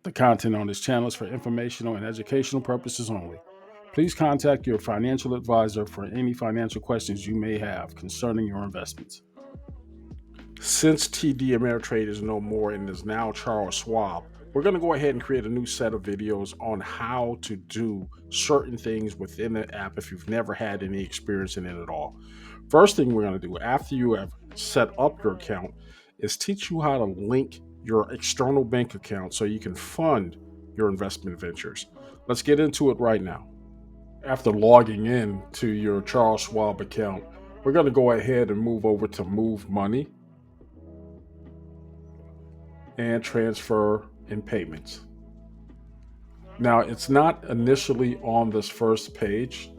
The content on this channel is for informational and educational purposes only. Please contact your financial advisor for any financial questions you may have concerning your investments. Since TD Ameritrade is no more and is now Charles Schwab, we're going to go ahead and create a new set of videos on how to do certain things within the app if you've never had any experience in it at all. First thing we're going to do after you have set up your account is teach you how to link your external bank account so you can fund your investment ventures. Let's get into it right now. After logging in to your Charles Schwab account, we're going to go ahead and move over to Move Money and Transfer and Payments. Now, it's not initially on this first page.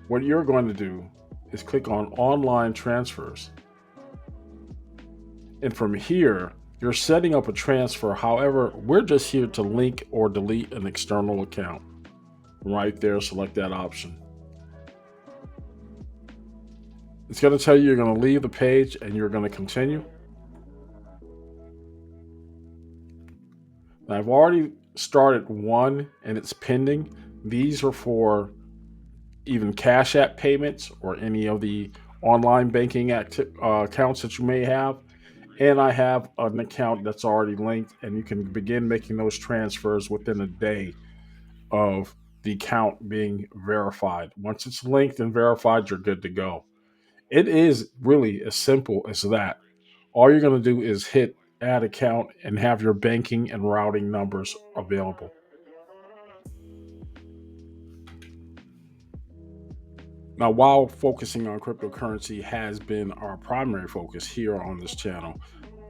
What you're going to do is click on Online Transfers. And from here, you're setting up a transfer. However, we're just here to link or delete an external account. Right there, select that option. It's going to tell you you're going to leave the page and you're going to continue. Now, I've already started one and it's pending. These are for even Cash App payments or any of the online banking accounts that you may have. And I have an account that's already linked, and you can begin making those transfers within a day of the account being verified. Once it's linked and verified, you're good to go. It is really as simple as that. All you're going to do is hit add account and have your banking and routing numbers available. Now, while focusing on cryptocurrency has been our primary focus here on this channel,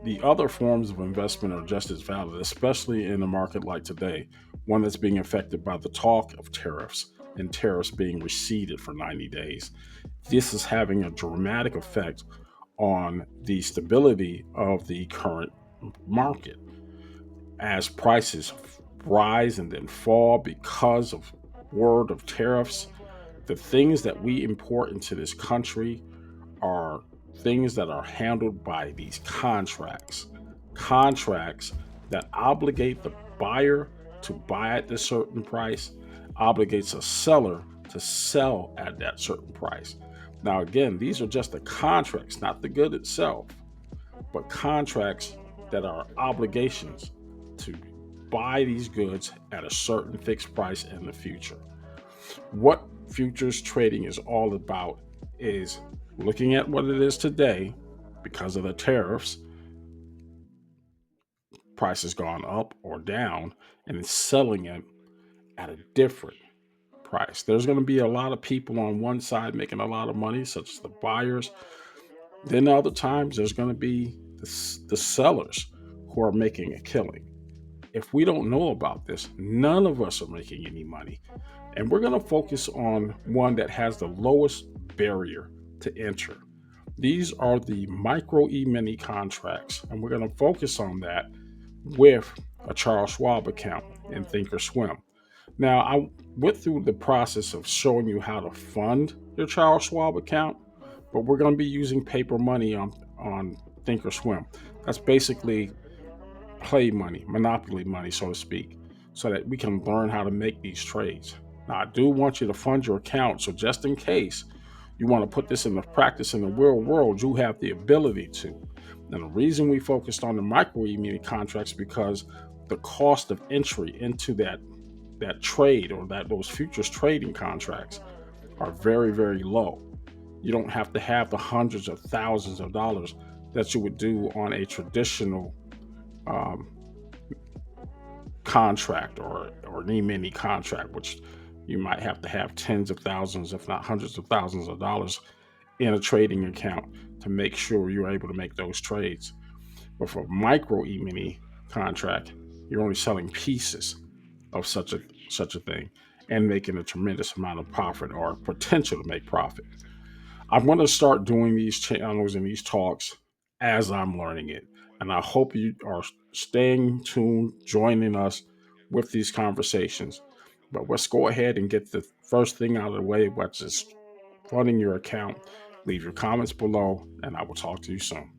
the other forms of investment are just as valid, especially in a market like today, one that's being affected by the talk of tariffs and tariffs being receded for 90 days. This is having a dramatic effect on the stability of the current market as prices rise and then fall because of word of tariffs. The things that we import into this country are things that are handled by these contracts that obligate the buyer to buy at this certain price, obligates a seller to sell at that certain price. Now, again, these are just the contracts, not the good itself, but contracts that are obligations to buy these goods at a certain fixed price in the future. What futures trading is all about is looking at what it is today because of the tariffs, price has gone up or down, and it's selling it at a different price. There's going to be a lot of people on one side making a lot of money, such as the buyers. Then other times there's going to be the sellers who are making a killing. If we don't know about this, none of us are making any money. And we're going to focus on one that has the lowest barrier to enter. These are the micro e-mini contracts, and we're going to focus on that with a Charles Schwab account in Thinkorswim. Now, I went through the process of showing you how to fund your Charles Schwab account, but we're going to be using paper money on Thinkorswim. That's basically play money, monopoly money, so to speak, so that we can learn how to make these trades. Now, I do want you to fund your account, so just in case you want to put this into practice in the real world, you have the ability to. And the reason we focused on the micro e-mini contracts because the cost of entry into that trade or those futures trading contracts are very, very low. You don't have to have the hundreds of thousands of dollars that you would do on a traditional contract or an e-mini contract, which you might have to have tens of thousands, if not hundreds of thousands of dollars in a trading account to make sure you're able to make those trades. But for micro e-mini contract, you're only selling pieces of such a thing and making a tremendous amount of profit or potential to make profit. I'm going to start doing these channels and these talks as I'm learning it. And I hope you are staying tuned, joining us with these conversations. But let's go ahead and get the first thing out of the way, which is funding your account. Leave your comments below, and I will talk to you soon.